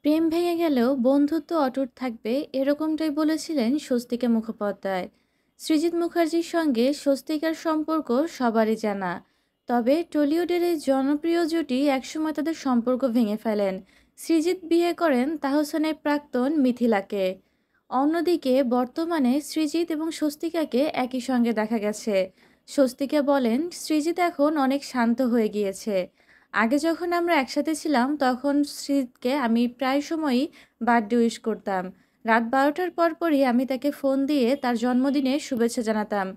প্রেম ভেঙে গেলেও বন্ধুত্ব অটুট থাকবে এরকমটাই বলেছিলেন স্বস্তিকা মুখোপাধ্যায়। সৃজিত মুখার্জির সঙ্গে স্বস্তিকার সম্পর্ক সবারই জানা। তবে টলিউডের এই জনপ্রিয় জুটি একসময় তাদের সম্পর্ক ভেঙে ফেলেন। সৃজিত বিয়ে করেন তাহসানের প্রাক্তন মিথিলাকে। অন্যদিকে বর্তমানে সৃজিত এবং স্বস্তিকাকে একই সঙ্গে দেখা গেছে। স্বস্তিকা বলেন, সৃজিত এখন অনেক শান্ত হয়ে গিয়েছে। আগে যখন আমরা একসাথে ছিলাম তখন সৃজিতকে আমি প্রায় সময়ই বার্থডে উইশ করতাম। রাত 12টার পরপরই আমি তাকে ফোন দিয়ে তার জন্মদিনে শুভেচ্ছা জানাতাম।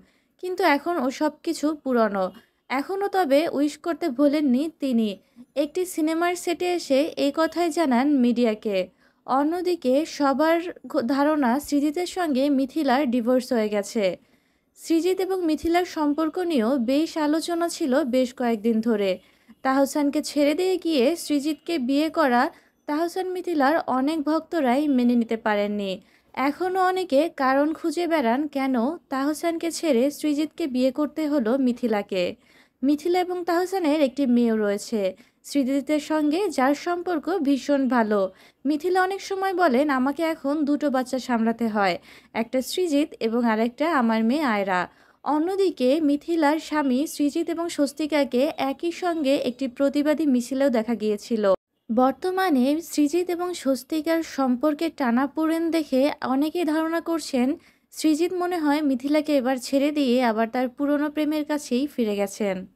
কিন্তু এখন ওসব কিছু পুরনো। এখনও তবে উইশ করতে ভোলেননি তিনি। একটি সিনেমার সেটে এসে এই কথাই জানান মিডিয়াকে। অন্যদিকে সবার ধারণা সৃজিতের সঙ্গে মিথিলার ডিভোর্স হয়ে গেছে। সৃজিত এবং মিথিলার সম্পর্ক নিয়েও বেশ আলোচনা ছিল বেশ কয়েকদিন ধরে। তাহসানকে ছেড়ে দিয়ে গিয়ে সৃজিতকে বিয়ে করা তাহসান মিথিলার অনেক ভক্তরাই মেনে নিতে পারেননি। এখনও অনেকে কারণ খুঁজে বেড়ান কেন তাহসানকে ছেড়ে সৃজিতকে বিয়ে করতে হলো মিথিলাকে। মিথিলা এবং তাহসানের একটি মেয়েও রয়েছে, সৃজিতের সঙ্গে যার সম্পর্ক ভীষণ ভালো। মিথিলা অনেক সময় বলেন, আমাকে এখন দুটো বাচ্চা সামলাতে হয়, একটা সৃজিত এবং আরেকটা আমার মেয়ে আয়রা। অন্যদিকে মিথিলার স্বামী সৃজিত এবং স্বস্তিকাকে একই সঙ্গে একটি প্রতিবাদী মিছিলেও দেখা গিয়েছিল। বর্তমানে সৃজিত এবং স্বস্তিকার সম্পর্কের টানাপোড়েন দেখে অনেকেই ধারণা করছেন সৃজিত মনে হয় মিথিলাকে এবার ছেড়ে দিয়ে আবার তার পুরনো প্রেমের কাছেই ফিরে গেছেন।